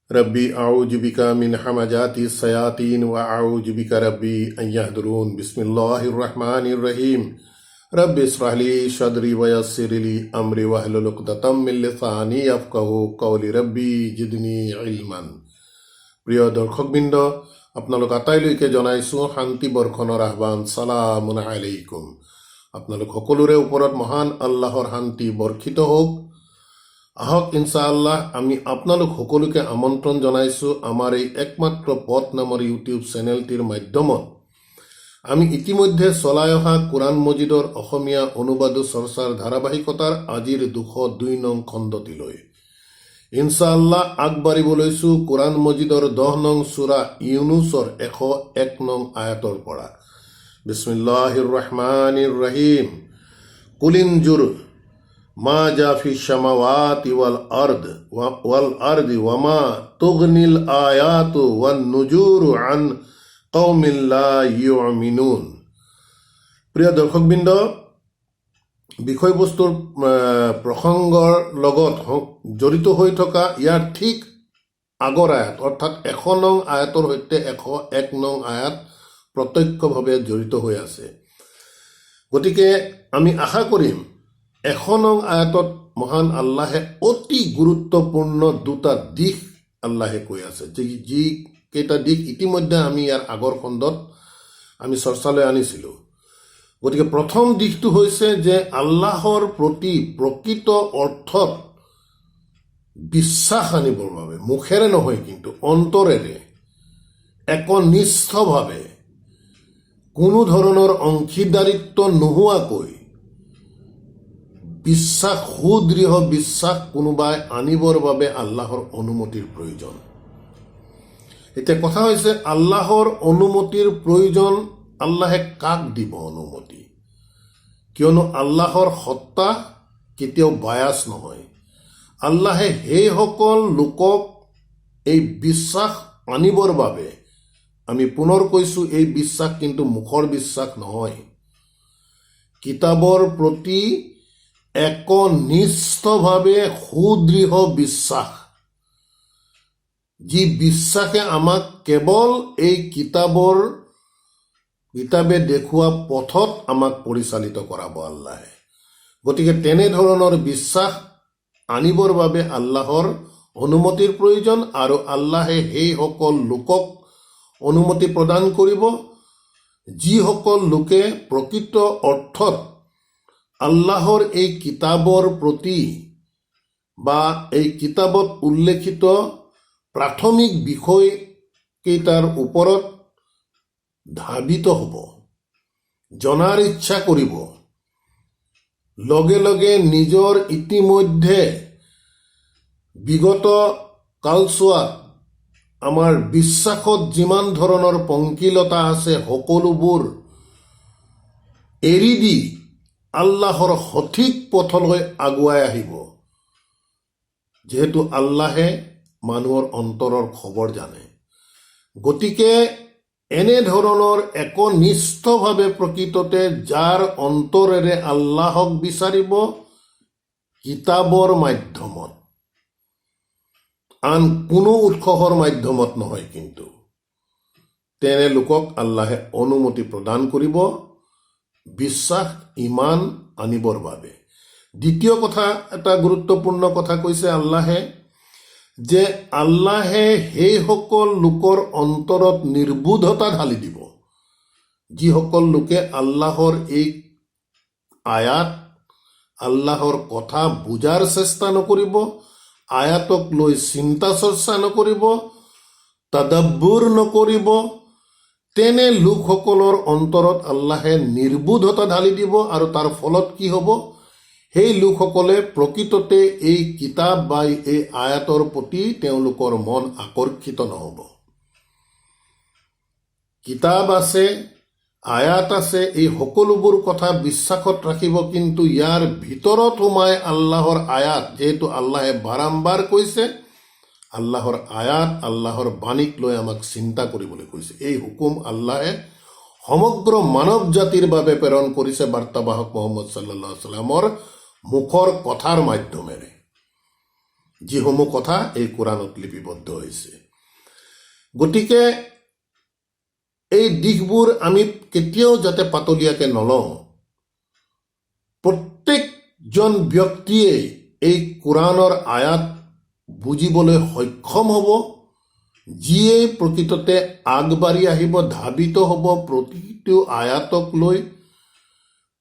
रब्बी आऊज़ु बिका मिन हमाजाति सयातीन व आऊज़ु बिका रब्बी अन यहदुरून। बिस्मिल्लाहिर रहमानिर रहीम। रब्बि इश्रह ली सदरी व यस्सिर ली अमरी वहलुल उक़दतम मिन लिसानी यफ़क़हू क़ौली। रब्बी जिदनी इल्मान। প্ৰিয় দৰ্শকবৃন্দ, আপোনালোক আটাইলৈকে জনাইছোঁ শান্তি বৰ্ষণৰ আহ্বান। সালামুন আলাইকুম। আপোনালোক সকলোৰে ওপৰত মহান আল্লাহৰ শান্তি বৰ্ষিত হওক। আহক ইনশাআল্লাহ আমি আপোনালোক সকলোকে আমন্ত্ৰণ জনাইছোঁ আমাৰ এই একমাত্ৰ পথ নামৰ ইউটিউব চেনেলটিৰ মাধ্যমত আমি ইতিমধ্যে চলাই অহা কোৰআন মজিদৰ অসমীয়া অনুবাদ চৰ্চাৰ ধাৰাবাহিকতাৰ আজিৰ 202 নং খণ্ডটিলৈ ইনশাআল্লাহ আগবাঢ়িব লৈছোঁ কোৰআন মজিদৰ 10 নং সূৰা ইউনুছৰ 101 নং আয়াতৰ পৰা। বিসমিল্লাহিৰ ৰহমানিৰ ৰহিম। কুলিনজুৰ মা জাফি শামাওয়াতি ওয়াল আৰদি ওয়ামা তুগনিল আয়াতু ওয়ান নুজুৰু আন কওমিন লা ইউমিনুন। প্ৰিয় দৰ্শকবৃন্দ, বিষয়বস্তুৰ প্ৰসংগৰ লগত জড়িত হৈ থকা ইয়াৰ ঠিক আগৰ আয়াত অৰ্থাৎ 100 নং আয়াতৰ সৈতে 101 নং আয়াত প্ৰত্যক্ষভাৱে জড়িত হৈ আছে। গতিকে আমি আশা কৰিম 100 নং আয়াতত মহান আল্লাহে অতি গুৰুত্বপূৰ্ণ দুটা দিশ আল্লাহে কৈ আছে, যি কেইটা দিশ ইতিমধ্যে আমি ইয়াৰ আগৰ খণ্ডত আমি চৰ্চালৈ আনিছিলোঁ। গতিকে প্ৰথম দিশটো হৈছে যে আল্লাহৰ প্ৰতি প্ৰকৃত অৰ্থত বিশ্বাস আনিবৰ বাবে মুখেৰে নহয় কিন্তু অন্তৰেৰে একনিষ্ঠভাৱে কোনো ধৰণৰ অংশীদাৰিত্ব নোহোৱাকৈ বিশ্বাস, সুদৃঢ় বিশ্বাস কোনোবাই আনিবৰ বাবে আল্লাহৰ অনুমতিৰ প্ৰয়োজন। এতিয়া কথা হৈছে আল্লাহৰ অনুমতিৰ প্ৰয়োজন। আল্লাহে কাক দিব অনুমতি? কিয়নো আল্লাহৰ সত্তা কেতিয়াও বায়াস নহয়। আল্লাহে সেইসকল লোকক এই বিশ্বাস আনিবৰ বাবে, আমি পুনৰ কৈছোঁ এই বিশ্বাস কিন্তু মুখৰ বিশ্বাস নহয়, কিতাপৰ প্ৰতি একনিষ্ঠভাৱে সুদৃঢ় বিশ্বাস, যি বিশ্বাসে আমাক কেৱল এই কিতাপে দেখুওৱা পথত আমাক পৰিচালিত কৰাব আল্লাহে। গতিকে তেনেধৰণৰ বিশ্বাস আনিবৰ বাবে আল্লাহৰ অনুমতিৰ প্ৰয়োজন আৰু আল্লাহে সেইসকল লোকক অনুমতি প্ৰদান কৰিব যিসকল লোকে প্ৰকৃত অৰ্থত আল্লাহৰ এই কিতাপৰ প্ৰতি বা এই কিতাপত উল্লেখিত প্ৰাথমিক বিষয়কেইটাৰ ওপৰত ধাবিত হ'ব, জনাৰ ইচ্ছা কৰিব, লগে লগে নিজৰ ইতিমধ্যে বিগত কালছোৱাত আমাৰ বিশ্বাসত যিমান ধৰণৰ পংকিলতা আছে সকলোবোৰ এৰি দি আল্লাহৰ সঠিক পথলৈ আগুৱাই আহিব। যিহেতু আল্লাহে মানুহৰ অন্তৰৰ খবৰ জানে। গতিকে এনেধৰণৰ একনিষ্ঠভাৱে প্ৰকৃততে যাৰ অন্তৰেৰে আল্লাহক বিচাৰিব কিতাপৰ মাধ্যমত, আন কোনো উৎসৰ মাধ্যমত নহয়, কিন্তু তেনে লোকক আল্লাহে অনুমতি প্ৰদান কৰিব বিশ্বাস ইমান আনিবৰ বাবে। দ্বিতীয় কথা, এটা গুৰুত্বপূৰ্ণ কথা কৈছে আল্লাহে, যে আল্লাহে সেইসকল লোকৰ অন্তৰত নিৰ্বোধতা ঢালি দিব যিসকল লোকে আল্লাহৰ এই আয়াত, আল্লাহৰ কথা বুজাৰ চেষ্টা নকৰিব, আয়াতক লৈ চিন্তা চৰ্চা নকৰিব, তাদাব্বুৰ নকৰিব। তেনে লোকসকলৰ অন্তৰত আল্লাহে নিৰ্বোধতা ঢালি দিব আৰু তাৰ ফলত কি হ'ব? সেই লোকসকলে প্ৰকৃততে এই কিতাপ বা এই আয়াতৰ প্ৰতি তেওঁলোকৰ মন আকৰ্ষিত নহ'ব। কিতাপ আছে, আয়াত আছে, এই সকলোবোৰ কথা বিশ্বাসত ৰাখিব, কিন্তু ইয়াৰ ভিতৰত সোমাই আল্লাহৰ আয়াত, যিহেতু আল্লাহে বাৰম্বাৰ কৈছে আল্লাহৰ আয়াত, আল্লাহৰ বাণীক লৈ আমাক চিন্তা কৰিবলৈ কৈছে। এই হুকুম আল্লাহে সমগ্ৰ মানৱ জাতিৰ বাবে প্ৰেৰণ কৰিছে বাৰ্তাবাহক মুহাম্মদ সাল্লাল্লাহু আলাইহি ওয়াসাল্লামৰ মুখৰ কথাৰ মাধ্যমেৰে। যিসমূহ কথা এই কোৰাণত লিপিবদ্ধ হৈছে। গতিকে এই দিশবোৰ আমি কেতিয়াও যাতে পাতলীয়াকৈ নলওঁ। প্ৰত্যেকজন ব্যক্তিয়ে এই কোৰাণৰ আয়াত বুজিবলৈ সক্ষম হ'ব, যিয়ে প্ৰকৃততে আগবাঢ়ি আহিব, ধাবিত হ'ব প্ৰতিটো আয়াতক লৈ,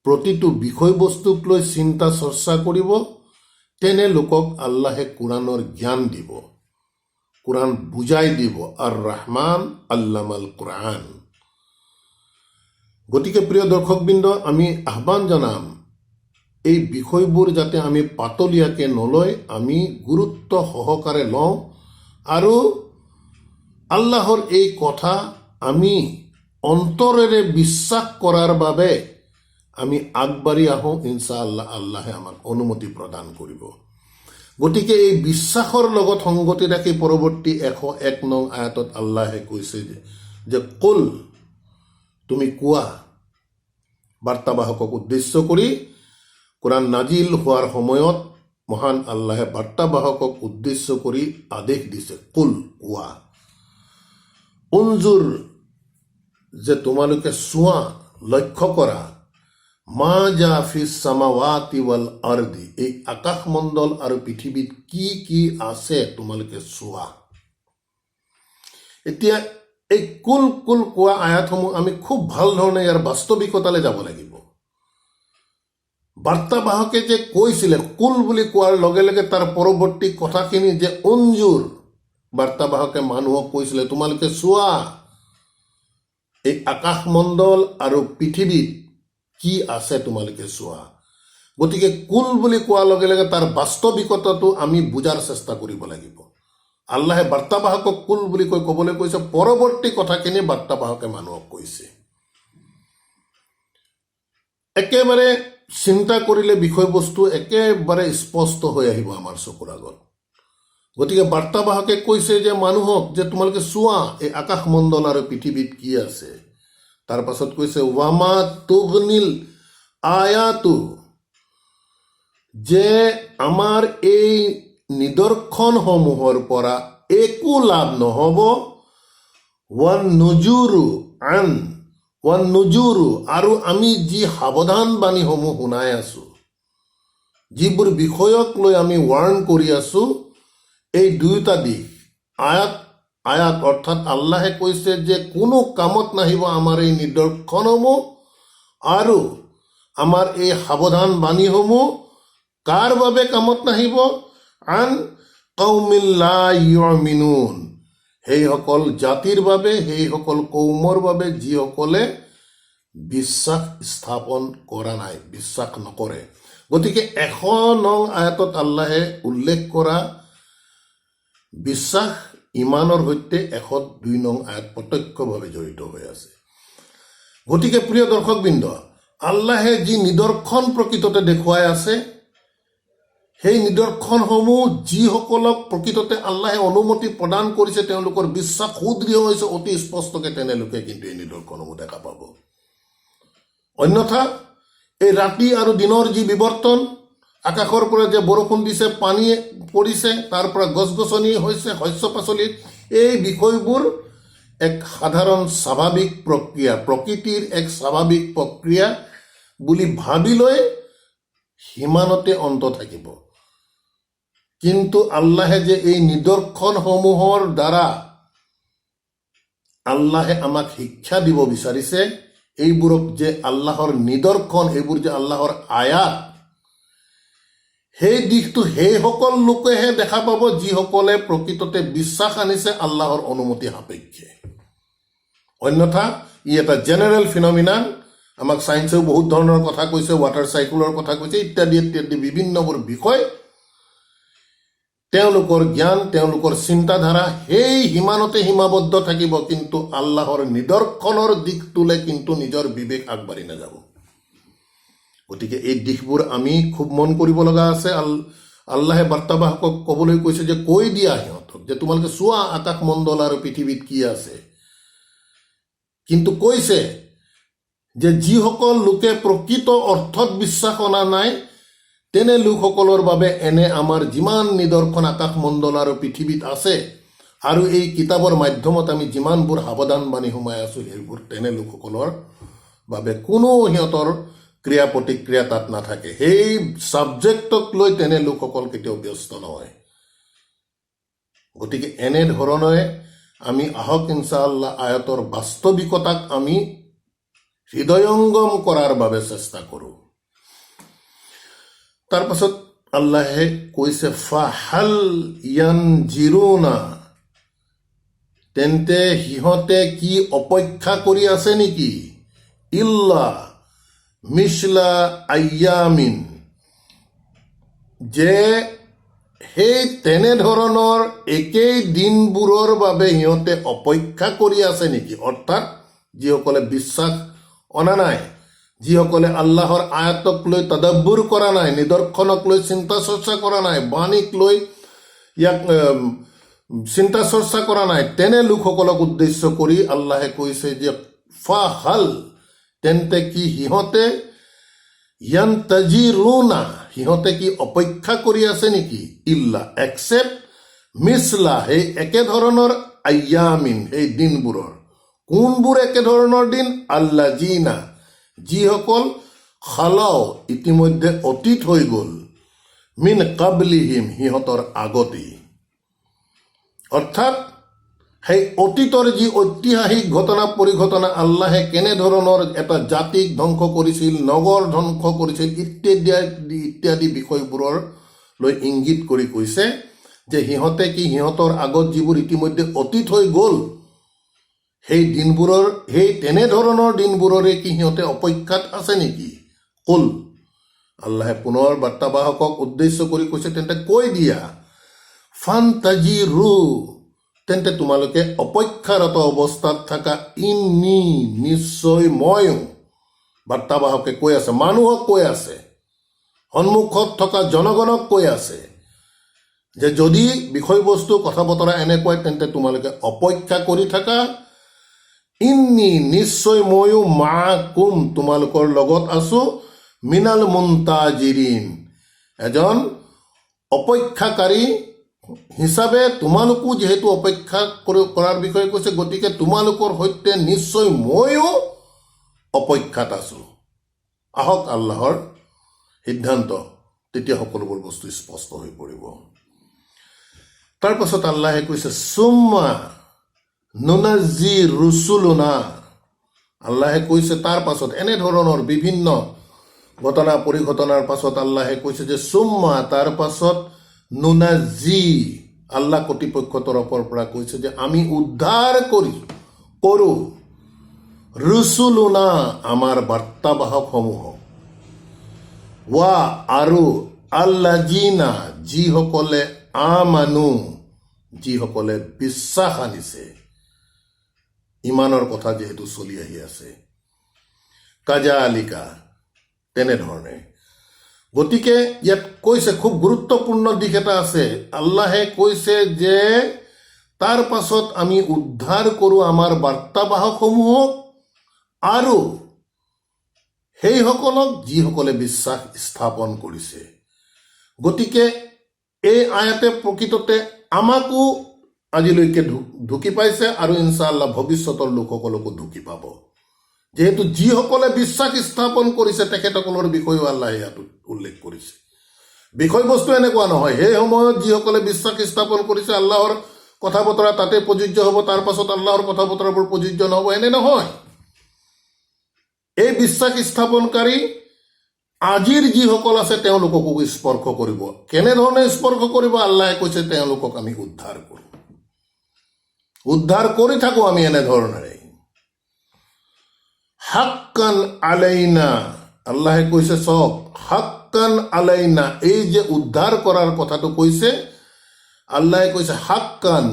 প্ৰতিটো বিষয়বস্তুক লৈ চিন্তা চৰ্চা কৰিব। তেনে লোকক আল্লাহে কোৰাণৰ জ্ঞান দিব, কোৰাণ বুজাই দিব। আৰ ৰহমান আল্লামাল কোৰাণ। গতিকে প্ৰিয় দৰ্শকবৃন্দ, আমি আহ্বান জনাম এই বিষয়বোৰ যাতে আমি পাতলীয়াকৈ নলৈ আমি গুৰুত্ব সহকাৰে লওঁ আৰু আল্লাহৰ এই কথা আমি অন্তৰেৰে বিশ্বাস কৰাৰ বাবে আমি আগবাঢ়ি আহোঁ। ইনশাআল্লাহ আল্লাহে আমাক অনুমতি প্ৰদান কৰিব। গতিকে এই বিশ্বাসৰ লগত সংগতি ৰাখি পৰৱৰ্তী 101 নং আয়াতত আল্লাহে কৈছে যে কুল, তুমি কোৱা। বাৰ্তাবাহকক উদ্দেশ্য কৰি কোৰাণ নাজিল হোৱাৰ সময়ত মহান আল্লাহে বাৰ্তাবাহকক উদ্দেশ্য কৰি আদেশ দিছে, কুল, কোৱা। উনজুৰ, যে তোমালোকে চোৱা, লক্ষ্য কৰা, মা জা ফিছ সামাৱাতি ৱাল আৰদি, এই আকাশমণ্ডল আৰু পৃথিৱীত কি কি আছে তোমালোকে চোৱা। এতিয়া এই কুল কুল কোৱা আয়াতসমূহ আমি খুব ভাল ধৰণে ইয়াৰ বাস্তৱিকতালৈ যাব লাগিব। বাৰ্তাবাহকে যে কৈছিলে কুল বুলি কোৱাৰ লগে লগে তাৰ পৰৱৰ্তী কথাখিনি যে উনজুৰ, বাৰ্তাবাহকে মানুহক কৈছিলে তোমালোকে চোৱা এই আকাশমণ্ডল আৰু পৃথিৱীত কি আছে তোমালোকে চোৱা। গতিকে কুল বুলি কোৱাৰ লগে লগে তাৰ বাস্তৱিকতাটো আমি বুজাৰ চেষ্টা কৰিব লাগিব। আল্লাহে বাৰ্তাবাহকক কুল বুলি ক'বলৈ কৈছে, পৰৱৰ্তী কথাখিনি বাৰ্তাবাহকে মানুহক কৈছে। একেবাৰে চিন্তা কৰিলে বিষয়বস্তু একেবাৰে স্পষ্ট হৈ আহিব আমাৰ চকুৰ আগত। গতিকে বাৰ্তাবাহকে কৈছে যে মানুহক যে তোমালোকে চোৱা এই আকাশমণ্ডল আৰু পৃথিৱীত কি আছে। তাৰ পাছত কৈছে ৱামা তুগনিল আয়াতু, যে আমাৰ এই নিদৰ্শনসমূহৰ পৰা একো লাভ নহ'ব। ৱান নুজুৰু, আৰু আমি যি সাৱধান বাণীসমূহ শুনাই আছো, যিবোৰ বিষয়ক লৈ আমি ৱাৰ্ণ কৰি আছো, এই দুয়োটা দিশ আয়াত অৰ্থাৎ আল্লাহে কৈছে যে কোনো কামত নাহিব আমাৰ এই নিদৰ্শনসমূহ আৰু আমাৰ এই সাৱধান বাণীসমূহ। কাৰ বাবে কামত নাহিব? আন কওমিন লা ইউমিনুন, সেইসকল জাতিৰ বাবে, সেইসকল কৌমৰ বাবে যিসকলে বিশ্বাস স্থাপন কৰা নাই, বিশ্বাস নকৰে। গতিকে 100 নং আয়াতত আল্লাহে উল্লেখ কৰা বিশ্বাস ইমানৰ সৈতে 102 নং আয়াত প্ৰত্যক্ষভাৱে জড়িত হৈ আছে। গতিকে প্ৰিয় দৰ্শকবৃন্দ, আল্লাহে যি নিদৰ্শন প্ৰকৃততে দেখুৱাই আছে, সেই নিদৰ্শনসমূহ যিসকলক প্ৰকৃততে আল্লাহে অনুমতি প্ৰদান কৰিছে, তেওঁলোকৰ বিশ্বাস সুদৃঢ় হৈছে অতি স্পষ্টকে, তেনেলোকে কিন্তু এই নিদৰ্শনসমূহ দেখা পাব। অন্যথা এই ৰাতি আৰু দিনৰ যি বিৱৰ্তন, আকাশৰ পৰা যে বৰষুণ দিছে, পানী পৰিছে, তাৰ পৰা গছ গছনি হৈছে, শস্য পাচলি, এই বিষয়বোৰ এক সাধাৰণ স্বাভাৱিক প্ৰক্ৰিয়া, প্ৰকৃতিৰ এক স্বাভাৱিক প্ৰক্ৰিয়া বুলি ভাবি লৈ সিমানতে অন্ত থাকিব। কিন্তু আল্লাহে যে এই নিদৰ্শনসমূহৰ দ্বাৰা আল্লাহে আমাক শিক্ষা দিব বিচাৰিছে, এইবোৰক যে আল্লাহৰ নিদৰ্শন, এইবোৰ যে আল্লাহৰ আয়াত, সেই দিশটো সেইসকল লোকেহে দেখা পাব যিসকলে প্ৰকৃততে বিশ্বাস আনিছে আল্লাহৰ অনুমতি সাপেক্ষে। অন্যথা ই এটা জেনেৰেল ফিনমিনান। আমাক চায়েন্সেও বহুত ধৰণৰ কথা কৈছে, ৱাটাৰ চাইকেলৰ কথা কৈছে, ইত্যাদি ইত্যাদি বিভিন্নবোৰ বিষয়। তেওঁলোকৰ জ্ঞান, তেওঁলোকৰ চিন্তাধাৰা সেই সিমানতে সীমাবদ্ধ থাকিব, কিন্তু আল্লাহৰ নিদৰ্শনৰ দিশটোলে কিন্তু নিজৰ বিবেক আগবাঢ়ি নাযাব। গতিকে এই দিশবোৰ আমি খুব মন কৰিব লগা আছে। আল্লাহে বাৰ্তাবাহকক ক'বলৈ কৈছে যে কৈ দিয়া সিহঁতক যে তোমালোকে চোৱা আকাশমণ্ডল আৰু পৃথিৱীত কি আছে। কিন্তু কৈছে যে যিসকল লোকে প্ৰকৃত অৰ্থত বিশ্বাস অনা নাই, তেনে লোকসকলৰ বাবে এনে আমাৰ যিমান নিদৰ্শন আকাশমণ্ডল আৰু পৃথিৱীত আছে আৰু এই কিতাপৰ মাধ্যমত আমি যিমানবোৰ সাৱধানবাণী সোমাই আছোঁ সেইবোৰ তেনে লোকসকলৰ বাবে কোনো সিহঁতৰ ক্ৰিয়া প্ৰতিক্ৰিয়া তাত নাথাকে। সেই ছাবজেক্টক লৈ তেনে লোকসকল কেতিয়াও ব্যস্ত নহয়। গতিকে এনেধৰণে আমি আহক ইনশাআল্লাহ আয়াতৰ বাস্তৱিকতাক আমি হৃদয়ংগম কৰাৰ বাবে চেষ্টা কৰোঁ। তাৰপাছত আল্লাহে কৈছে ফাহাল ইয়ানজিৰুনা, তেন্তে সিহঁতে কি অপেক্ষা কৰি আছে নেকি? ইল্লা মিছলা আয়ামিন, যে সেই তেনেধৰণৰ একেই দিনবোৰৰ বাবে সিহঁতে অপেক্ষা কৰি আছে নেকি? অৰ্থাৎ যিসকলে বিশ্বাস অনা নাই, যিসকলে আল্লাহৰ আয়াতক লৈ তদাব্বুৰ কৰা নাই, নিদৰ্শনক লৈ চিন্তা চৰ্চা কৰা নাই, বাণীক লৈ ইয়াক চিন্তা চৰ্চা কৰা নাই, তেনে লোকসকলক উদ্দেশ্য কৰি আল্লাহে কৈছে যে ফাহাল, তেন্তে কি সিহঁতে ইয়ান্তাজিৰুনা, সিহঁতে কি অপেক্ষা কৰি আছে নেকি? ইল্লা একচেপ্ট মিছলা, সেই একেধৰণৰ আয়ামিন, সেই দিনবোৰৰ। কোনবোৰ একেধৰণৰ দিন? আল্লাজিনা, যিসকল খালাও, ইতিমধ্যে অতীত হৈ গ'ল, মিন কাবলিহিম, সিহঁতৰ আগতেই। অৰ্থাৎ সেই অতীতৰ যি ঐতিহাসিক ঘটনা পৰিঘটনা, আল্লাহে কেনেধৰণৰ এটা জাতিক ধ্বংস কৰিছিল, নগৰ ধ্বংস কৰিছিল, ইত্যাদি বিষয়বোৰৰ লৈ ইংগিত কৰি কৈছে যে সিহঁতে কি সিহঁতৰ আগত যিবোৰ ইতিমধ্যে অতীত হৈ গ'ল, সেই দিনবোৰৰ, সেই তেনেধৰণৰ দিনবোৰৰে কি সিহঁতে অপেক্ষাত আছে নেকি? কুল, আল্লাহে পুনৰ বাৰ্তাবাহকক উদ্দেশ্য কৰি কৈছে তেন্তে কৈ দিয়া, ফান্তাজিৰু, তেন্তে তোমালোকে অপেক্ষাৰত অৱস্থাত থাকা, ইন্নী, নিশ্চয় ময়ো। বাৰ্তাবাহকে কৈ আছে, মানুহক কৈ আছে, সন্মুখত থকা জনগণক কৈ আছে যে যদি বিষয়বস্তু কথা বতৰা এনেকুৱাই তেন্তে তোমালোকে অপেক্ষা কৰি থাকা। ইন্নী, নিশ্চয় ময়ো, মাকুম, তোমালোকৰ লগত আছো, মিনাল মুনতাজিৰিন, এজন অপেক্ষাকাৰী হিচাপে। তোমালোকো যিহেতু অপেক্ষা কৰাৰ বিষয়ে কৈছে, গতিকে তোমালোকৰ সৈতে নিশ্চয় ময়ো অপেক্ষাত আছো। আহক আল্লাহৰ সিদ্ধান্ত, তেতিয়া সকলোবোৰ বস্তু স্পষ্ট হৈ পৰিব। তাৰপাছত আল্লাহে কৈছে সুম্মা নুনাজি ৰুচুলুনা, আল্লাহে কৈছে তাৰ পাছত এনেধৰণৰ বিভিন্ন ঘটনা পৰিঘটনাৰ পাছত আল্লাহে কৈছে যে সুম্মা, তাৰ পাছত নুনাজি, আল্লাহ কৰ্তৃপক্ষৰ তৰফৰ পৰা কৈছে যে আমি উদ্ধাৰ কৰো ৰুচুলুনা, আমাৰ বাৰ্তাবাহকসমূহক, ৱা, আৰু আল্লাজিনা, যিসকলে আমানু, যিসকলে বিশ্বাস আনিছে। ইমানৰ কথা যিহেতু চলি আহি আছে, কাজা আলিকা, তেনেধৰণে। গতিকে ইয়াত কৈছে খুব গুৰুত্বপূৰ্ণ দিশ এটা আছে। আল্লাহে কৈছে যে তাৰ পাছত আমি উদ্ধাৰ কৰো আমাৰ বাৰ্তাবাহকসমূহক আৰু সেইসকলক যিসকলে বিশ্বাস স্থাপন কৰিছে। গতিকে এই আয়াতে প্ৰকৃততে আমাকো আজিলৈকে ঢুকি পাইছে আৰু ইনশাআল্লাহ ভৱিষ্যতৰ লোকসকলকো ঢুকি পাব, যিহেতু যিসকলে বিশ্বাস স্থাপন কৰিছে তেখেতসকলৰ বিষয়েও আল্লাহে ইয়াত উল্লেখ কৰিছে। বিষয়বস্তু এনেকুৱা নহয়, সেই সময়ত যিসকলে বিশ্বাস স্থাপন কৰিছে আল্লাহৰ কথা বতৰা তাতে প্ৰযোজ্য হ'ব, তাৰ পাছত আল্লাহৰ কথা বতৰাবোৰ প্ৰযোজ্য নহ'ব, এনে নহয়। এই বিশ্বাস স্থাপনকাৰী আজিৰ যিসকল আছে তেওঁলোককো স্পৰ্শ কৰিব। কেনেধৰণে স্পৰ্শ কৰিব? আল্লাহে কৈছে তেওঁলোকক আমি উদ্ধাৰ কৰোঁ, উদ্ধাৰ কৰি থাকো আমি এনেধৰণেৰে। হাক্কান আলাইনা, আল্লাহে কৈছে চক, হাক্কান আলাইনা, এই যে উদ্ধাৰ কৰাৰ কথাটো কৈছে আল্লাহে কৈছে হাক্কান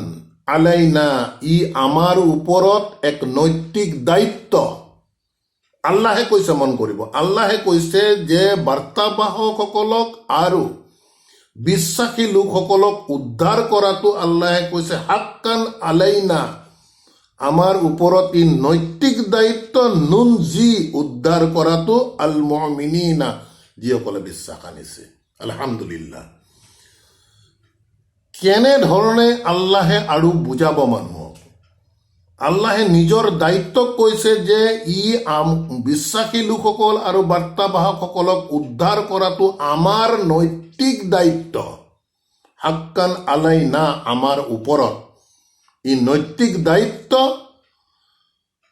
আলাইনা, ই আমাৰ ওপৰত এক নৈতিক দায়িত্ব। আল্লাহে কৈছে, মন কৰিব, আল্লাহে কৈছে যে বাৰ্তাবাহকসকলক আৰু বিশ্বাসী লোকসকলক উদ্ধাৰ কৰাটো আল্লাহে কৈছে হাক্কান আলাইনা, আমাৰ ওপৰত ই নৈতিক দায়িত্ব। নুনজি, উদ্ধাৰ কৰাটো আল মুমিনিনা, যিসকলে বিশ্বাস আনিছে। আলহামদুলিল্লাহ। কেনেধৰণে আল্লাহে আৰু বুজাব মানুহক? আল্লাহে নিজৰ দায়িত্বক কৈছে যে বিশ্বাসী লোকসকল আৰু বাৰ্তাবাহকসকলক উদ্ধাৰ কৰাটো আমাৰ নৈতিক দায়িত্ব। হাক্কান আলাইনা, আমাৰ ওপৰত ই নৈতিক দায়িত্ব।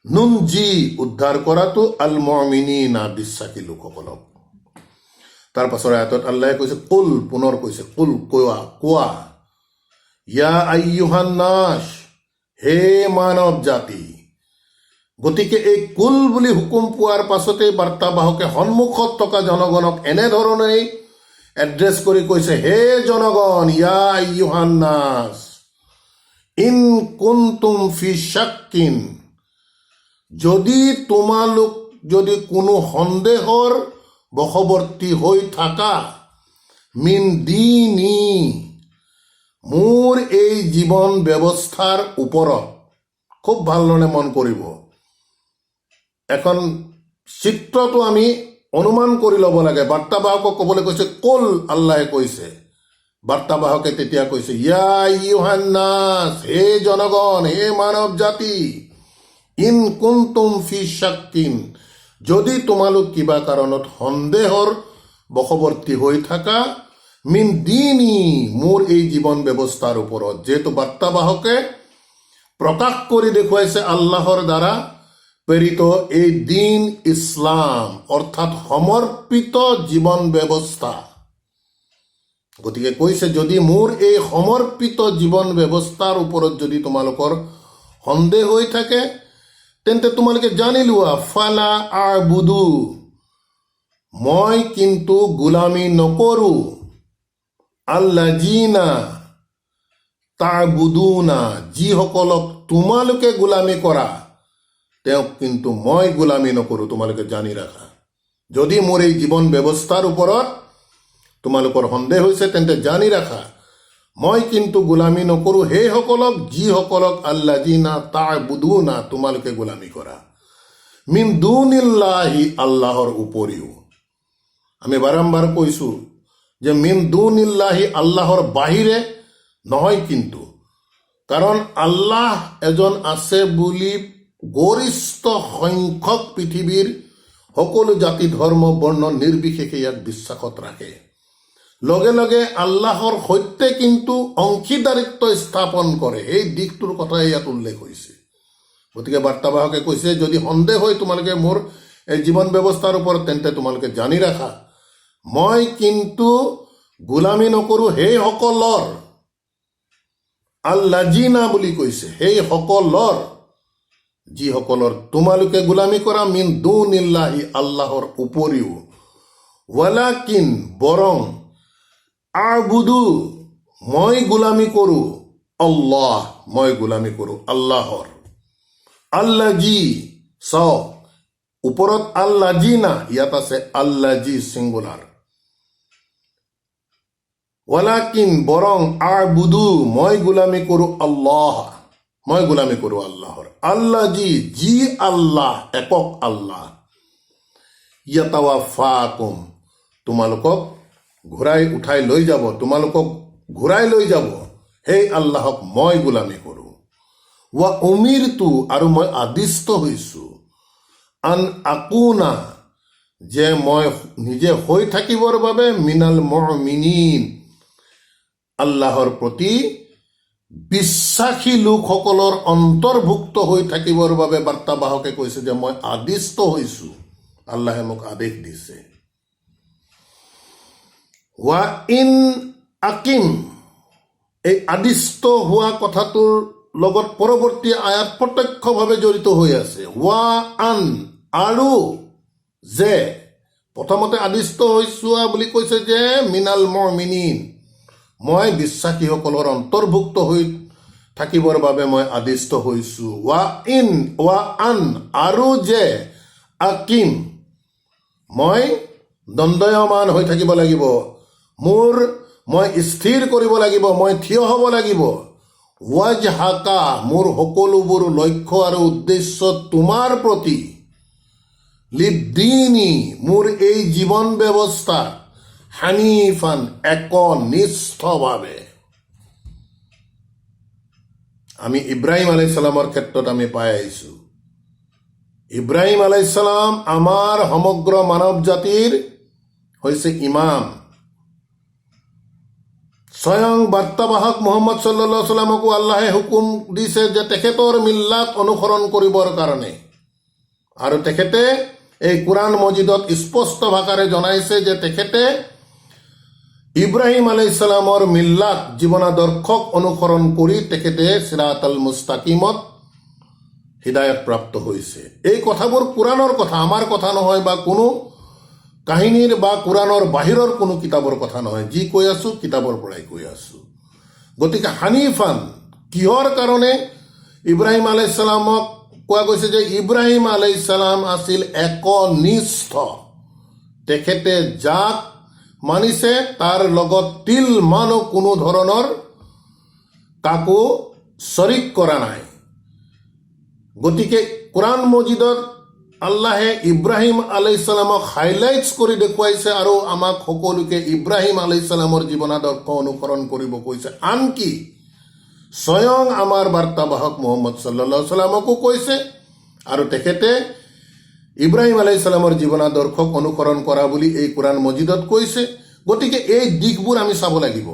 নুনজি, উদ্ধাৰ কৰাটো আল মুমিনিনা, বিশ্বাসী লোকসকলক। তাৰ পাছৰ আয়াতত আল্লাহে কৈছে কুল, পুনৰ কৈছে কুল, কোৱা ইয়া আইয়ুহান নাস, হে মানৱ জাতি। গতিকে এই কুল বুলি হুকুম পোৱাৰ পাছতেই বাৰ্তাবাহকে সন্মুখত থকা জনগণক এনেধৰণেই এড্ৰেছ কৰি কৈছে, হে জনগণ, ইয়া আইয়ুহান নাস ইন কুনতুম ফি শাক্কিন, তোমালোক যদি কোনো সন্দেহৰ বশৱৰ্তী হৈ থাকা, মিন দীনি, মোৰ এই জীৱন ব্যৱস্থাৰ ওপৰত। খুব ভালদৰে মন কৰিব। এখন চিত্ৰটো আমি অনুমান কৰি ল'ব লাগে। বাৰ্তাবাহকক ক'বলৈ কৈছে কুল, আল্লাহে কৈছে। বাৰ্তাবাহকে তেতিয়া কৈছে ইয়া আইয়ুহান নাস, হে জনগণ, হে মানৱ জাতি, ইন কুনতুম ফি শাক্কিন, যদি তোমালোক কিবা কাৰণত সন্দেহৰ বশৱৰ্তী হৈ থাকা, মিন দীনি, মোৰ এই জীৱন ব্যৱস্থাৰ ওপৰত। যিহেতু বাৰ্তাবাহকে প্ৰকাশ কৰি দেখুৱাইছে আল্লাহৰ দ্বাৰা প্ৰেৰিত এই দিন ইছলাম, অৰ্থাৎ সমৰ্পিত জীৱন ব্যৱস্থা। গতিকে কৈছে যদি মোৰ এই সমৰ্পিত জীৱন ব্যৱস্থাৰ ওপৰত যদি তোমালোকৰ সন্দেহ হৈ থাকে, তেন্তে তোমালোকে জানি লোৱা, ফালা আবুদু, মই কিন্তু গোলামী নকৰো, আল্লাযিনা তা'বুদুনা, যিসকলক তোমালোকে গোলামী কৰা, তেওঁক কিন্তু মই গোলামী নকৰো। তোমালোকে জানি ৰাখা, যদি মোৰ এই জীৱন ব্যৱস্থাৰ ওপৰত তোমালোকৰ সন্দেহ হৈছে, তেন্তে জানি ৰাখা, মই কিন্তু গোলামী নকৰো সেইসকলক যিসকলক আল্লাযিনা তা'বুদুনা, তোমালোকে গোলামী কৰা, মিন দুনিল্লাহি, আল্লাহৰ উপৰিও। আমি বাৰম্বাৰ কৈছো যে মিন দুনিল্লাহি, আল্লাহৰ বাহিৰে নহয় কিন্তু, কাৰণ আল্লাহ এজন আছে বুলি গৰিষ্ঠ সংখ্যক পৃথিৱীৰ সকলো জাতি ধৰ্ম বৰ্ণ নিৰ্বিশেষে ইয়াক বিশ্বাসত ৰাখে। লগে লগে আল্লাহৰ সৈতে কিন্তু অংশীদাৰিত্ব স্থাপন কৰে, এই দিশটোৰ কথাই ইয়াত উল্লেখ হৈছে। গতিকে বাৰ্তাবাহকে কৈছে যদি সন্দেহ হয় তোমালোকে মোৰ এই জীৱন ব্যৱস্থাৰ ওপৰত, তেন্তে তোমালোকে জানি ৰাখা, মই কিন্তু গোলামী নকৰো সেইসকলৰ, আল্লাযিনা বুলি কৈছে, সেইসকলৰ যিসকলৰ তোমালোকে গোলামী কৰা, মিন দুনিল্লাহি, আল্লাহৰ উপৰিও, ৱালাকিন, বৰং, আবুদু, মই গোলামী কৰো, আল্লাহ, মই গোলামী কৰো আল্লাহৰ। আল্লাজি, চাওক ওপৰত আল্লাযিনা, ইয়াত আছে আল্লাজি সিংগুলাৰ। ৱালাকিন, বৰং, আবুদু, মই গোলামী কৰো আল্লাহ, মই গোলামী কৰো আল্লাহৰ। আল্লাজি, যি আল্লাহ, একক আল্লাহ, ইয়াতাৱাফাকুম, তোমালোকক ঘূৰাই উঠাই লৈ যাব, তোমালোকক ঘূৰাই লৈ যাব, সেই আল্লাহক মই গোলামী কৰো। ৱা উমিৰতু, আৰু মই আদিষ্ট হৈছো, আন আকুনা, যে মই নিজে হৈ থাকিবৰ বাবে, মিনাল মুমিনিন, আল্লাহৰ প্ৰতি বিশ্বাসী লোকসকলৰ অন্তৰ্ভুক্ত হৈ থাকিবৰ বাবে বাৰ্তাবাহকে কৈছে যে মই আদিষ্ট হৈছো, আল্লাহে মোক আদেশ দিছে। ৱা ইন আকিম, এই আদিষ্ট হোৱা কথাটোৰ লগত পৰৱৰ্তী আয়াত প্ৰত্যক্ষভাৱে জড়িত হৈ আছে। ৱা আন, আৰু যে, প্ৰথমতে আদিষ্ট হৈছোৱা বুলি কৈছে যে মিনাল মুমিনিন, মই বিশ্বাসীসকলৰ অন্তৰ্ভুক্ত হৈ থাকিবৰ বাবে মই আদিষ্ট হৈছো। ৱা আন, আৰু যে, আকিম, মই দণ্ডায়মান হৈ থাকিব লাগিব, মই স্থিৰ কৰিব লাগিব, মই থিয় হ'ব লাগিব। ৱাজহাকা, মোৰ সকলোবোৰ লক্ষ্য আৰু উদ্দেশ্য তোমাৰ প্ৰতি, লিদ্দিনী, মোৰ এই জীৱন ব্যৱস্থা, হানিফান একনিষ্ঠভাৱে। আমি ইব্ৰাহিম আলাইহিছ সালামৰ ক্ষেত্ৰত আমি পাই আহিছোঁ। ইব্ৰাহিম আলাইহিছ সালাম আমাৰ সমগ্ৰ মানৱ জাতিৰ হৈছে ইমাম। স্বয়ং বাৰ্তাবাহক মুহাম্মদ সাল্লাল্লাহু আলাইহি সাল্লামকো আল্লাহে হুকুম দিছে যে তেখেতৰ মিল্লাত অনুসৰণ কৰিবৰ কাৰণে, আৰু তেখেতে এই কোৰআন মজিদত স্পষ্ট ভাষাৰে জনাইছে যে তেখেতে ইব্ৰাহিম আলাইহিছ সালামৰ মিল্লাত জীৱনাদৰ্শক অনুসৰণ কৰি তেখেতে সিৰাতাল মুস্তাকিমত হিদায়ত প্ৰাপ্ত হৈছে। এই কথাবোৰ কোৰআনৰ কথা, আমাৰ কথা নহয়, বা কোনো কাহিনীৰ বা কোৰআনৰ বাহিৰৰ কোনো কিতাপৰ কথা নহয়। যি কৈ আছো কিতাপৰ পৰাই কৈ আছো। গতিকে হানিফান কিহৰ কাৰণে ইব্ৰাহিম আলাইহিছ সালামক কোৱা গৈছে যে ইব্ৰাহিম আলাইহিছ সালাম আছিল একনিষ্ঠ। তেখেতে যাক মানিছে তাৰ লগত তিল মানো কোনো ধৰণৰ কাকো শৰিক কৰা নাই। গতিকে কোৰআন মজিদত আল্লাহে ইব্ৰাহিম আলাইহিছ সালামক হাইলাইটছ কৰি দেখুৱাইছে আৰু আমাক সকলোকে ইব্ৰাহিম আলাইহিছ সালামৰ জীৱনাদৰ্শ অনুসৰণ কৰিব কৈছে। আনকি স্বয়ং আমাৰ বাৰ্তাবাহক মুহাম্মদ সাল্লাল্লাহু আলাইহি সাল্লামকো কৈছে, আৰু তেখেতে ইব্ৰাহিম আলাইহিছ সালামৰ জীৱনাদৰ্শক অনুসৰণ কৰা বুলি এই কোৰআন মজিদত কৈছে। গতিকে এই দিশবোৰ আমি চাব লাগিব।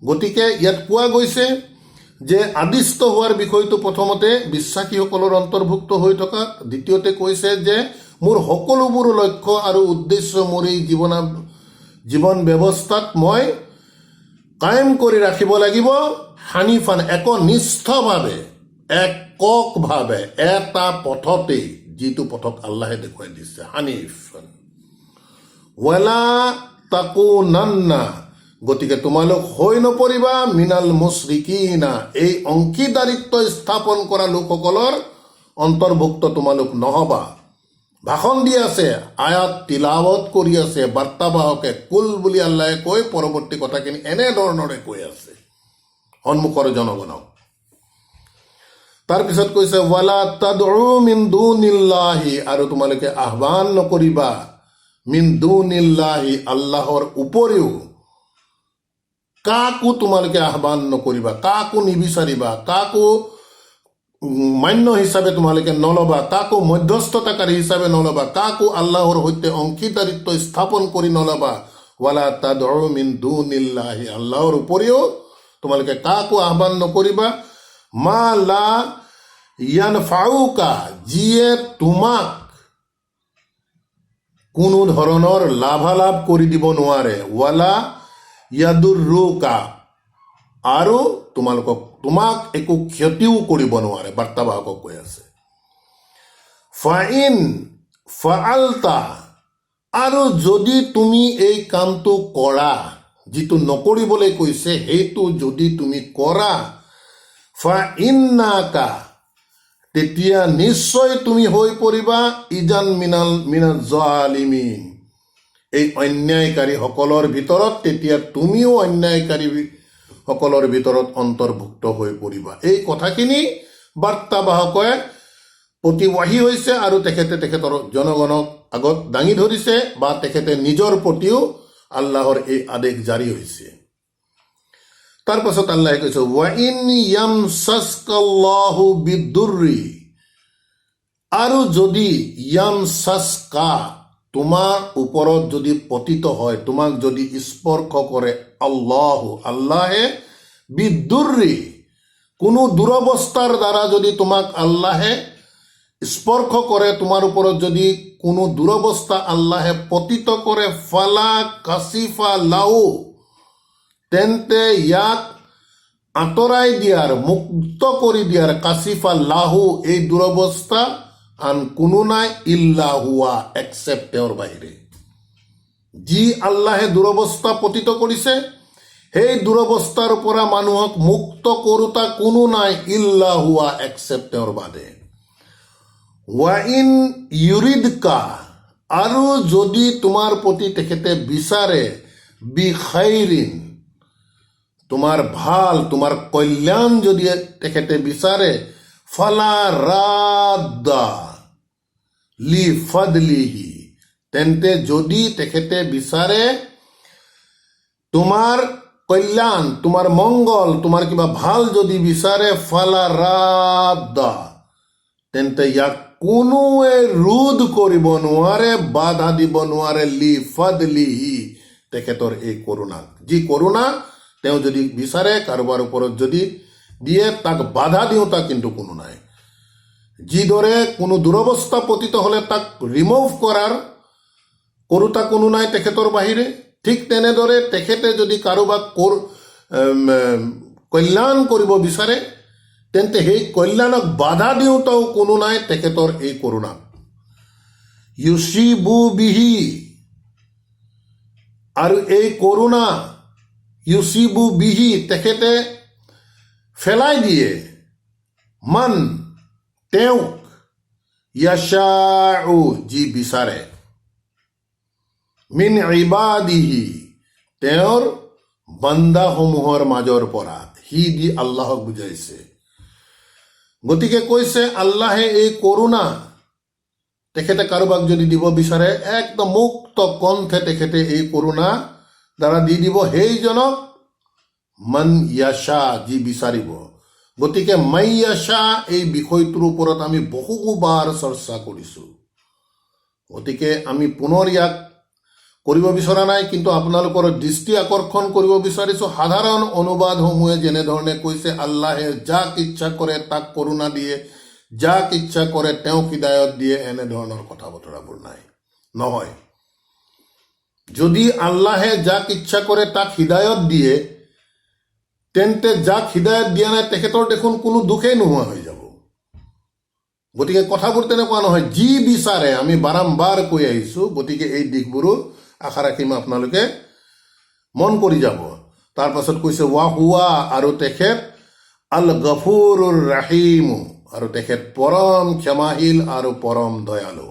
গতিকে ইয়াত কোৱা গৈছে যে আদিষ্ট হোৱাৰ বিষয়টো প্ৰথমতে বিশ্বাসীসকলৰ অন্তৰ্ভুক্ত হৈ থকা, দ্বিতীয়তে কৈছে যে মোৰ সকলোবোৰ লক্ষ্য আৰু উদ্দেশ্য মোৰ এই জীৱন ব্যৱস্থাত মই কায়েম কৰি ৰাখিব লাগিব হানিফান একনিষ্ঠভাৱে, এককভাৱে, এটা পথতেই, যিটো পথক আল্লাহে দেখুৱাই দিছে হানিফান। ৱালা তাকুনান্না, গতিকে তোমালোক হৈ নপৰিবা মিনাল মুশৰিকিনা, এই অংশীদাৰিত্ব স্থাপন কৰা লোকসকলৰ অন্তৰ্ভুক্ত তোমালোক নহবা। ভাষণ দি আছে, আয়াত তিলাৱত কৰি আছে বাৰ্তাবাহকে, কুল বুলি আল্লাহে কৈ পৰৱৰ্তী কথাখিনি এনেধৰণৰে কৈ আছে সন্মুখৰ জনগণক। তাৰপিছত কৈছে ৱালা তাদউ মিন দুনিল্লাহি, আৰু তোমালোকে আহ্বান নকৰিবা মিন দুনিল্লাহি, আল্লাহৰ উপৰিও কাকো তোমালোকে আহ্বান নকৰিবা, কাকো নিবিচাৰিবা, কাকো মান্য হিচাপে তোমালোকে নলবা, কাকো মধ্যস্থতাকাৰী হিচাপে নলবা, কাকো আল্লাহৰ সৈতে অংশীদাৰিত্ব স্থাপন কৰি নলবা। ৱালা তাদউ মিন দুনিল্লাহি, আল্লাহৰ উপৰিও তোমালোকে কাকো আহ্বান নকৰিবা। মা লা ইয়ানফাউকা, যিয়ে তোমাক কোনো ধৰণৰ লাভালাভ কৰি দিব নোৱাৰে। ৱালা ইয়াদুৰুকা, আৰু তোমাক একো ক্ষতিও কৰিব নোৱাৰে, বাৰ্তাবাহকক কৈ আছে। ফাইন ফাআলতা, আৰু যদি তুমি এই কামটো কৰা, যিটো নকৰিবলৈ কৈছে সেইটো যদি তুমি কৰা, ফাইন্নাকা, তেতিয়া নিশ্চয় তুমি হৈ পৰিবা ইজান মিনাল জালিমিন, এই অন্যায়কাৰীসকলৰ ভিতৰত, তেতিয়া তুমিও অন্যায়কাৰীসকলৰ ভিতৰত অন্তৰ্ভুক্ত হৈ পৰিবা। এই কথাখিনি বাৰ্তাবাহকে প্ৰতিবাহী হৈছে, আৰু তেখেতৰ জনগণক আগত দাঙি ধৰিছে, বা তেখেতে নিজৰ প্ৰতিও আল্লাহৰ এই আদেশ জাৰি হৈছে। তাৰপাছত আল্লাহে কৈছে ওয়াইন ইয়ামসাসকাল্লাহু বিদুৰ্ৰি, আৰু যদি ইয়ামসাসকা, তোমাৰ ওপৰত যদি পতিত হয়, তোমাক যদি স্পৰ্শ কৰে, আল্লাহে বিদুৰ্ৰি, কোনো দুৰৱস্থাৰ দ্বাৰা যদি তোমাক আল্লাহে স্পৰ্শ কৰে, তোমাৰ ওপৰত যদি কোনো দুৰৱস্থা আল্লাহে পতিত কৰে, ফালা কাছিফা লাউ, তেন্তে ইয়াক আঁতৰাই দিয়াৰ, মুক্ত কৰি দিয়াৰ, কাছিফা লাহু, এই দুৰৱস্থা আন কোনো নাই, ইল্লা হুৱা, এক্সেপ্ট তেওঁৰ বাহিৰে। যি আল্লাহে দুৰৱস্থা পতিত কৰিছে, সেই দুৰৱস্থাৰ পৰা মানুহক মুক্ত কৰোতা কোনো নাই, ইল্লা হুৱা, এক্সেপ্ট তেওঁৰ বাদে। ৱাইন ইউৰিদকা, আৰু যদি তোমাৰ প্ৰতি তেখেতে বিচাৰে, বিখাইৰিন, তোমাৰ ভাল, তোমাৰ কল্যাণ যদি তেখেতে বিচাৰে, ফালা ৰাদ্দা লি ফাদলিহি, তেন্তে যদি তেখেতে বিচাৰে তোমাৰ কল্যাণ, তোমাৰ মংগল, তোমাৰ কিবা ভাল যদি বিচাৰে, ফালা ৰাদ্দা, তেন্তে ইয়াক কোনোৱে ৰোধ কৰিব নোৱাৰে, বাধা দিব নোৱাৰে, লি ফাদলিহি, তেখেতৰ এই কৰোণাক। যি কৰোণা তেওঁ যদি বিচাৰে কাৰোবাৰ ওপৰত যদি দিয়ে, তাক বাধা দিওঁতা কিন্তু কোনো নাই। যিদৰে কোনো দুৰৱস্থা পতিত হ'লে তাক ৰিমুভ কৰাৰ কৰোতা কোনো নাই তেখেতৰ বাহিৰে, ঠিক তেনেদৰে তেখেতে যদি কাৰোবাক কল্যাণ কৰিব বিচাৰে, তেন্তে সেই কল্যাণক বাধা দিওঁতাও কোনো নাই তেখেতৰ এই কৰোণাক। ইউচিবু বিহি, আৰু এই কৰোণা ইউচিবু বিহি, তেখেতে ফেলাই দিয়ে, মান, তেওঁক, ইয়াশাউ, যি বিচাৰে, মিন ইবাদিহি, তেওঁৰ বান্দাসমূহৰ মাজৰ পৰা। হি দি আল্লাহক বুজাইছে। গতিকে কৈছে আল্লাহে এই কৰোণা তেখেতে কাৰোবাক যদি দিব বিচাৰে, একদম মুক্ত কণ্ঠে তেখেতে এই কৰোণা দ্বাৰা দি দিব সেইজনক, মান ইয়াশা, যি বিচাৰিব। গতিকে মাইয়াশা এই বিষয়টোৰ ওপৰত আমি বহুবাৰ চৰ্চা কৰিছোঁ। গতিকে আমি পুনৰ ইয়াক কৰিব বিচৰা নাই, কিন্তু আপোনালোকৰ দৃষ্টি আকৰ্ষণ কৰিব বিচাৰিছোঁ। সাধাৰণ অনুবাদসমূহে যেনেধৰণে কৈছে, আল্লাহে যাক ইচ্ছা কৰে তাক কৰোণা দিয়ে, যাক ইচ্ছা কৰে তেওঁক হৃদায়ত দিয়ে, এনেধৰণৰ কথা বতৰাবোৰ নাই, নহয়। যদি আল্লাহে যাক ইচ্ছা কৰে তাক হৃদায়ত দিয়ে, তেন্তে যাক হৃদায়ত দিয়া নাই তেখেতৰ দেখোন কোনো দুখেই নোহোৱা হৈ যাব। গতিকে কথাবোৰ তেনেকুৱা নহয়। যি বিচাৰে, আমি বাৰম্বাৰ কৈ আহিছোঁ। গতিকে এই দিশবোৰো আশা ৰাখিম আপোনালোকে মন কৰি যাব। তাৰ পাছত কৈছে ৱা হুৱা, আৰু তেখেত আল গফুৰুৰ ৰাহিমু, আৰু তেখেত পৰম ক্ষমাশীল আৰু পৰম দয়ালু।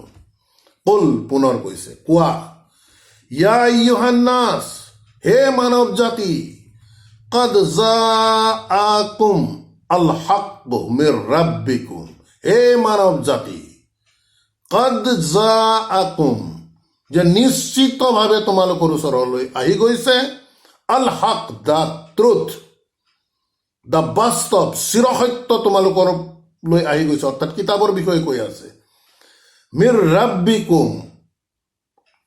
কুল, পুনৰ কৈছে, কোৱা, ইয়া আইয়ুহান নাছ, হে মানৱ জাতি, কদ জাআকুম আল হাক্কু মিৰ ৰাব্বিকুম, হে মানৱ জাতি, কদ জাআকুম, যে নিশ্চিতভাৱে তোমালোকৰ ওচৰলৈ আহি গৈছে, আল হক, দ্য ট্ৰুথ, দ্য বাস্তৱ, চিৰসত্য তোমালোকৰ লৈ আহি গৈছে, অৰ্থাৎ কিতাপৰ বিষয়ে কৈ আছে। মিৰ ৰাব্বিকুম,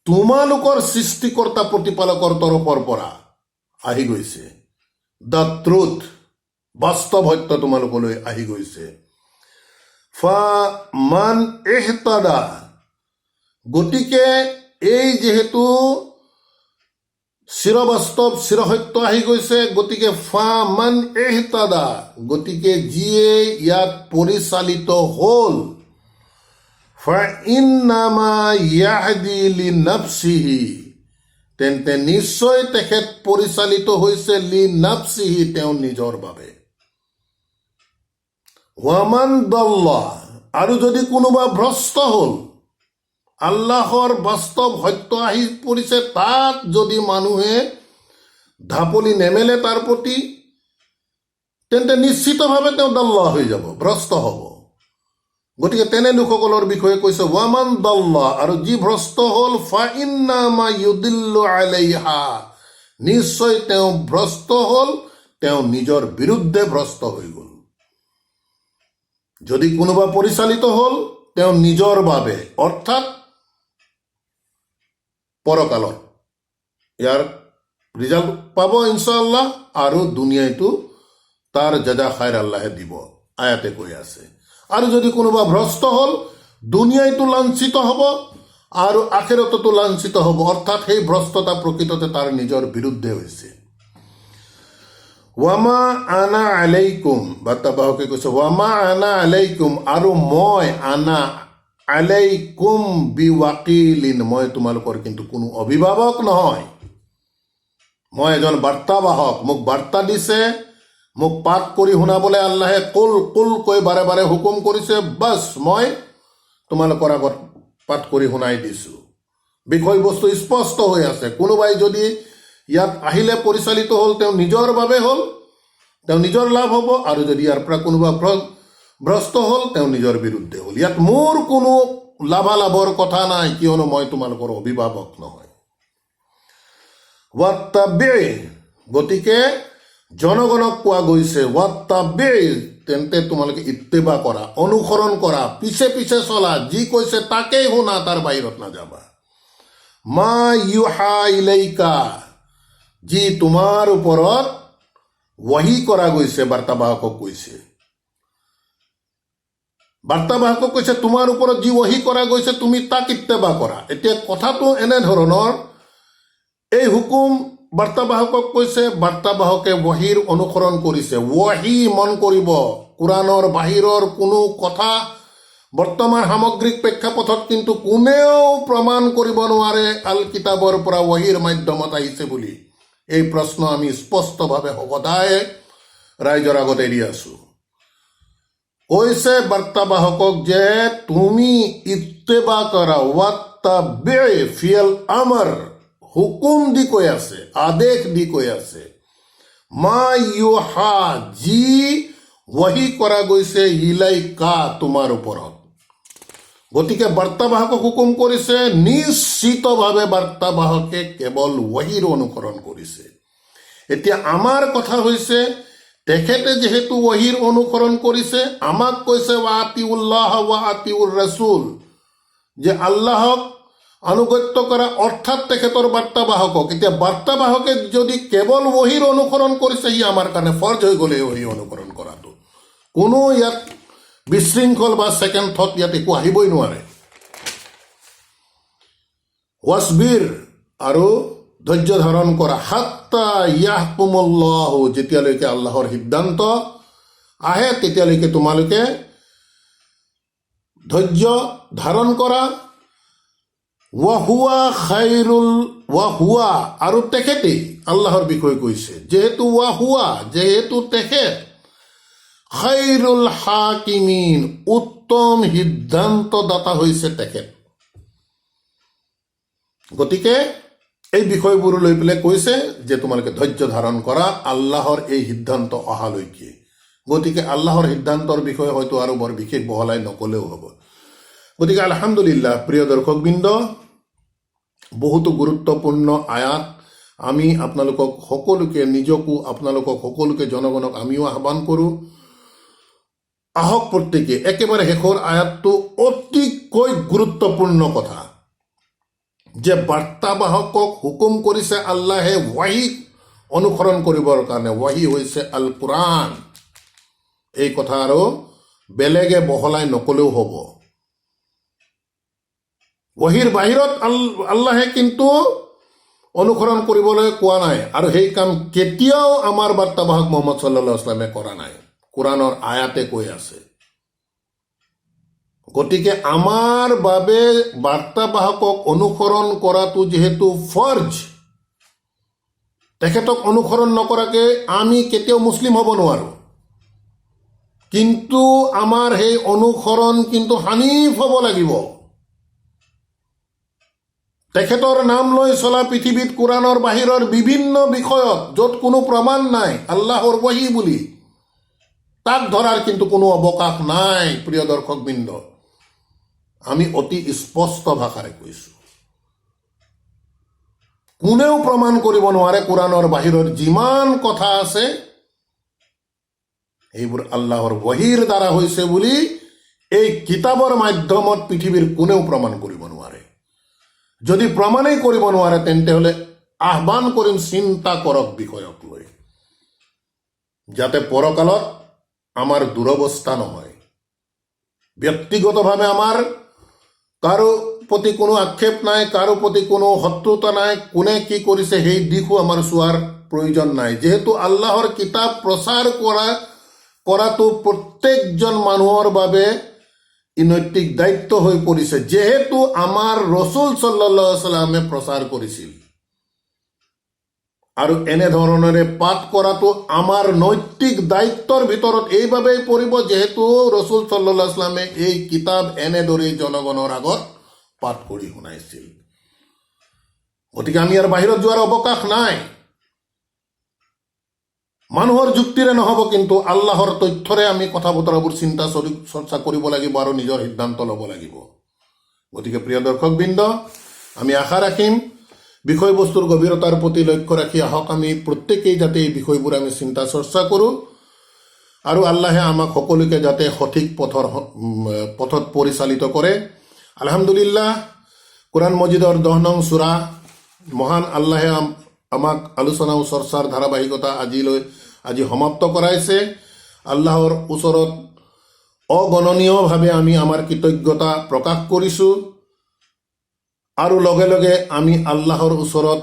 তোমালোকৰ সৃষ্টিকৰ্তা প্ৰতিপালকৰ তৰফৰ পৰা আহি গৈছে। দ্য ট্ৰুথ, বাস্তৱ সত্য তোমালোকলৈ আহি গৈছে। ফা মান ইহতাদা, গতিকে এই যিহেতু চিৰবাস্তৱ চিৰসত্য আহি গৈছে, গতিকে ফা মান ইহতাদা, গতিকে যিয়ে ইয়াত পৰিচালিত হ'ল, ফা ইন্নামা ইয়াহদি লিনাফছিহি, তেন্তে নিশ্চয় তেখেত পৰিচালিত হৈছে লিনাফছিহি, তেওঁ নিজৰ বাবে। ওয়ামান দল্লা, আৰু যদি কোনোবা ভ্ৰষ্ট হ'ল, আল্লাহৰ বাস্তৱ সত্য আহি পৰিছে, তাত যদি মানুহে ঢাপলি নেমেলে তাৰ প্ৰতি, তেন্তে নিশ্চিতভাৱে তেওঁ দল্লা হৈ যাব, ভ্ৰষ্ট হ'ব। গতিকে তেনে লোকসকলৰ বিষয়ে কৈছে ওয়ামান দল্লা, আৰু যি ভ্ৰষ্ট হ'ল, ফা ইন্নামা ইউদিল্লু আলাইহা, নিশ্চয় তেওঁ ভ্ৰষ্ট হ'ল, তেওঁ নিজৰ বিৰুদ্ধে ভ্ৰষ্ট হৈ গ'ল। যদি কোনোবা পৰিচালিত হ'ল, তেওঁ নিজৰ বাবে, অৰ্থাৎ পৰকালত ইয়াৰ ৰিজাল্ট পাব ইনশাআল্লাহ, আৰু দুনিয়াইতো তাৰ জাজা খাইৰ আল্লাহে দিব, আয়াতে কৈ আছে। আৰু যদি কোনোবা ভ্ৰষ্ট হ'ল, দুনিয়াইতো লাঞ্ছিত হ'ব আৰু আখিৰততো লাঞ্ছিত হ'ব, অৰ্থাৎ সেই ভ্ৰষ্টতা প্ৰকৃততে তাৰ নিজৰ বিৰুদ্ধে হৈছে। ওয়ামা আনা আলাইকুম, বাৰ্তাবাহকে কৈছে ওয়ামা আনা আলাইকুম, আৰু মই আনা আলাইকুম বিৱাকিলিন, মই তোমালোকৰ কিন্তু কোনো অভিভাৱক নহয়। মই এজন বাৰ্তাবাহক, মোক বাৰ্তা দিছে, মোক পাঠ কৰি শুনাবলৈ আল্লাহে কুল কুল কৈ বাৰে বাৰে হুকুম কৰিছে, বাছ মই তোমালোকৰ আগত পাঠ কৰি শুনাই দিছোঁ। বিষয়বস্তু স্পষ্ট হৈ আছে। কোনোবাই যদি ইয়াত আহিলে পৰিচালিত হ'ল, তেওঁ নিজৰ বাবে হ'ল, তেওঁ নিজৰ লাভ হ'ব, আৰু যদি ইয়াৰ পৰা কোনোবা ভ্ৰষ্ট হ'ল, তেওঁ নিজৰ বিৰুদ্ধে হ'ল। ইয়াত মোৰ কোনো লাভালাভৰ কথা নাই, কিয়নো মই তোমালোকৰ অভিভাৱক নহয়। ৱাত্তাবি, গতিকে জনগণক কোৱা গৈছে ৱাত্তাবি, তেন্তে তোমালোকে ইত্তেবা কৰা, অনুসৰণ কৰা, পিছে পিছে চলা, যি কৈছে তাকেই শুনা, তাৰ বাহিৰত নাযাবা। মা ইউহা ইলাইকা, যি তোমাৰ ওপৰত ৱাহি কৰা গৈছে, বাৰ্তাবাহকক কৈছে। বাৰ্তাবাহকক কৈছে তোমাৰ ওপৰত যি ৱাহি কৰা গৈছে তুমি তাক ইত্তেবা কৰা। এতিয়া কথাটো এনেধৰণৰ, এই হুকুম বাৰ্তাবাহকক কৈছে, বাৰ্তাবাহকে ৱাহিৰ অনুসৰণ কৰিছে। ৱাহি, মন কৰিব, কোৰাণৰ বাহিৰৰ কোনো কথা বৰ্তমান সামগ্ৰিক প্ৰেক্ষাপটত কিন্তু কোনেও প্ৰমাণ কৰিব নোৱাৰে আল কিতাবৰ পৰা ৱাহিৰ মাধ্যমত আহিছে বুলি। এই প্ৰশ্ন আমি স্পষ্টভাৱে সদায় ৰাইজৰ আগত এৰি আছো। কৈছে বাৰ্তাবাহকক যে তুমি ইত্তেবা কৰা, ৱাত্তাবি, ফিয়েল আমাৰ, হুকুম দি কৈ আছে, আদেশ দি কৈ আছে। মা ইউহা, যি ৱাহি কৰা গৈছে, ইলাইকা, তোমাৰ ওপৰত। গতিকে বাৰ্তাবাহকক হুকুম কৰিছে, নিশ্চিতভাৱে বাৰ্তাবাহকে কেৱল ৱাহিৰ অনুসৰণ কৰিছে। এতিয়া আমাৰ কথা হৈছে, তেখেতে যিহেতু ৱাহিৰ অনুসৰণ কৰিছে, আমাক কৈছে ৱা আতিউল্লাহ ৱা আতিউৰ ৰাছুল, যে আল্লাহক আনুগত্য কৰা, অৰ্থাৎ তেখেতৰ বাৰ্তাবাহকক। এতিয়া বাৰ্তাবাহকে যদি কেৱল ৱাহিৰ অনুসৰণ কৰিছে, সি আমাৰ কাৰণে ফৰ্জ হৈ গ'লে ৱাহি অনুসৰণ কৰাটো। কোনো ইয়াত বিশৃংখল বা ছেকেণ্ড থট ইয়াত একো আহিবই নোৱাৰে। ৱাছবিৰ, আৰু ধৈৰ্য ধাৰণ কৰা, হাত্তা ইয়াহকুমুল্লাহু, যেতিয়ালৈকে আল্লাহৰ সিদ্ধান্ত আহে তেতিয়ালৈকে তোমালোকে ধৈৰ্য ধাৰণ কৰা। ৱাহুৱা খাইৰুল, ৱাহুৱা, আৰু তেখেতেই আল্লাহৰ বিষয়ে কৈছে, যেহেতু ৱাহুৱা, যেহেতু তেখেত, খাইৰুল হাকিমিন, উত্তম সিদ্ধান্তদাতা হৈছে তেখেত। গতিকে এই বিষয়বোৰ লৈ পেলাই কৈছে যে তোমালোকে ধৈৰ্য ধাৰণ কৰা আল্লাহৰ এই সিদ্ধান্ত অহালৈকে। গতিকে আল্লাহৰ সিদ্ধান্তৰ বিষয়ে হয়তো আৰু বৰ বিশেষ বহলাই নকলেও হ'ব। গতিকে আলহামদুলিল্লাহ, প্ৰিয় দৰ্শকবৃন্দ, বহুতো গুৰুত্বপূৰ্ণ আয়াত আমি আপোনালোকক সকলোকে, নিজকো আপোনালোকক সকলোকে, জনগণক আমিও আহ্বান কৰোঁ, আহক প্ৰত্যেকে। একেবাৰে শেষৰ আয়াতটো অতিকৈ গুৰুত্বপূৰ্ণ কথা, যে বাৰ্তাবাহকক হুকুম কৰিছে আল্লাহে ৱাহিক অনুসৰণ কৰিবৰ কাৰণে। ৱাহি হৈছে আল কুৰাণ। এই কথা আৰু বেলেগে বহলাই নকলেও হ'ব। ৱাহিৰ বাহিৰত আল্লাহে কিন্তু অনুসৰণ কৰিবলৈ কোৱা নাই, আৰু সেই কাম কেতিয়াও আমাৰ বাৰ্তাবাহক মুহাম্মদ সাল্লাল্লাহু আলাইহি ওয়াসাল্লামে কৰা নাই। কোৰাণৰ আয়াতে কৈ আছে। গতিকে আমাৰ বাবে বাৰ্তাবাহকক অনুসৰণ কৰাটো যিহেতু ফৰ্জ, তেখেতক অনুসৰণ নকৰাকে আমি কেতিয়াও মুছলিম হ'ব নোৱাৰো। কিন্তু আমাৰ সেই অনুসৰণ কিন্তু হানিফ হ'ব লাগিব। তেখেতৰ নাম লৈ চলা পৃথিৱীত কোৰাণৰ বাহিৰৰ বিভিন্ন বিষয়ত য'ত কোনো প্ৰমাণ নাই আল্লাহৰ ৱাহি বুলি, তাক ধৰাৰ কিন্তু কোনো অৱকাশ নাই। প্ৰিয় দৰ্শকবৃন্দ, আমি অতি স্পষ্ট ভাষাৰে কৈছো, কোনেও প্ৰমাণ কৰিব নোৱাৰে কোৰাণৰ বাহিৰৰ যিমান কথা আছে এইবোৰ আল্লাহৰ ৱাহিৰ দ্বাৰা হৈছে বুলি এই কিতাপৰ মাধ্যমত পৃথিৱীৰ কোনেও প্ৰমাণ কৰিব নোৱাৰে। যদি প্ৰমাণেই কৰিব নোৱাৰে তেন্তে হলে আহ্বান কৰিম, চিন্তা কৰক বিষয়ক লৈ, যাতে পৰকালত আমাৰ দুৰৱস্থা নহয়। ব্যক্তিগতভাৱে আমাৰ কাৰো প্ৰতি কোনো আক্ষেপ নাই, কাৰো প্ৰতি কোনো শত্ৰুতা নাই, কোনে কি কৰিছে সেই দিশো আমাৰ চোৱাৰ প্ৰয়োজন নাই। যিহেতু আল্লাহৰ কিতাপ প্ৰচাৰ কৰাটো প্ৰত্যেকজন মানুহৰ বাবে নৈতিক দায়িত্ব হৈ পৰিছে, যেহেতু আমাৰ ৰসুল সাল্লাল্লাহু আলাইহি ওয়াসাল্লামে প্ৰচাৰ কৰিছিল। আৰু এনেধৰণেৰে পাঠ কৰাটো আমাৰ নৈতিক দায়িত্বৰ ভিতৰত এইবাবেই পৰিব, যেহেতু ৰসুল সাল্লাল্লাহু আলাইহি ওয়াসাল্লামে এই কিতাপ এনেদৰেই জনগণৰ আগত পাঠ কৰি শুনাইছিল। গতিকে আমি ইয়াৰ বাহিৰত যোৱাৰ অৱকাশ নাই। মানুহৰ যুক্তিৰে নহ'ব, কিন্তু আল্লাহৰ তথ্যৰে আমি কথা বতৰাবোৰ চিন্তা চৰ্চা কৰিব লাগিব আৰু নিজৰ সিদ্ধান্ত ল'ব লাগিব। গতিকে প্ৰিয় দৰ্শকবৃন্দ, আমি আশা ৰাখিম বিষয়বস্তুৰ গভীৰতাৰ প্ৰতি লক্ষ্য ৰাখি আহক আমি প্ৰত্যেকেই যাতে এই বিষয়বোৰ আমি চিন্তা চৰ্চা কৰোঁ আৰু আল্লাহে আমাক সকলোকে যাতে সঠিক পথত পৰিচালিত কৰে। আলহামদুলিল্লাহ, কোৰআন মজিদৰ 10 নং সূৰা মহান আল্লাহে আমাক আলোচনা ও চৰ্চাৰ ধাৰাবাহিকতা আজি সমাপ্ত কৰাইছে। আল্লাহৰ ওচৰত অগণনীয়ভাৱে আমি আমাৰ কৃতজ্ঞতা প্ৰকাশ কৰিছোঁ আৰু লগে লগে আমি আল্লাহৰ ওচৰত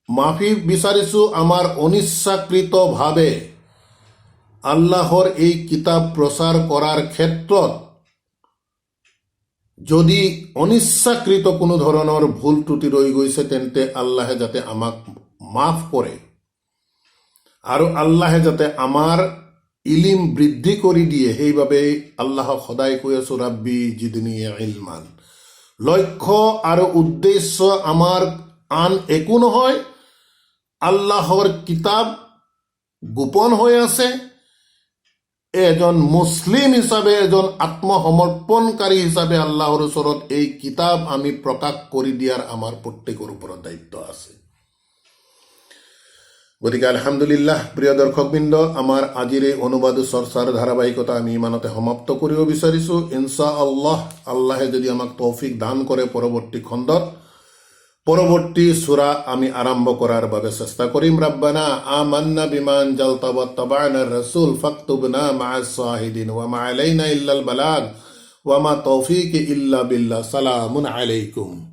মাফি বিচাৰিছোঁ আমাৰ অনিচ্ছাকৃতভাৱে আল্লাহৰ এই কিতাপ প্ৰচাৰ কৰাৰ ক্ষেত্ৰত যদি অনিচ্ছাকৃত কোনো ধৰণৰ ভুল ত্ৰুটি ৰৈ গৈছে তেন্তে আল্লাহে যাতে আমাক মাফ কৰে আৰু আল্লাহে যাতে আমাৰ ইলিম বৃদ্ধি কৰি দিয়ে, সেইবাবে আল্লাহক সদায় কৈ আছো ৰাব্বি জিদনি ইলমান। লক্ষ্য আৰু উদ্দেশ্য আমাৰ আন একো নহয়, আল্লাহৰ কিতাপ গোপন হৈ আছে। এজন মুছলিম হিচাপে, এজন আত্মসমৰ্পণকাৰী হিচাপে আল্লাহৰ ওচৰত এই কিতাপ আমি প্ৰকাশ কৰি দিয়াৰ আমাৰ প্ৰত্যেকৰ ওপৰত দায়িত্ব আছে। গতিকে আলহামদুলিল্লাহ, প্ৰিয় দৰ্শকবৃন্দ, আমাৰ আজিৰ এই অনুবাদ চৰ্চাৰ ধাৰাবাহিকতা আমি ইমানতে সমাপ্ত কৰিব বিচাৰিছোঁ। ইনশাআল্লাহ, আল্লাহে যদি আমাক তৌফিক দান কৰে পৰৱৰ্তী খণ্ডত পৰৱৰ্তী সূৰা আমি আৰম্ভ কৰাৰ বাবে চেষ্টা কৰিম। ৰাব্বানা আমান্না বিমা আনজালতা ওয়াত্তাবা'না রাসূল ফাকতুবনা মা'আস শাহিদিন ওয়া মা আলাইনা ইল্লাল বালাগ ওয়া মা তৌফিকি ইল্লা বিল্লাহ। সালামুন আলাইকুম।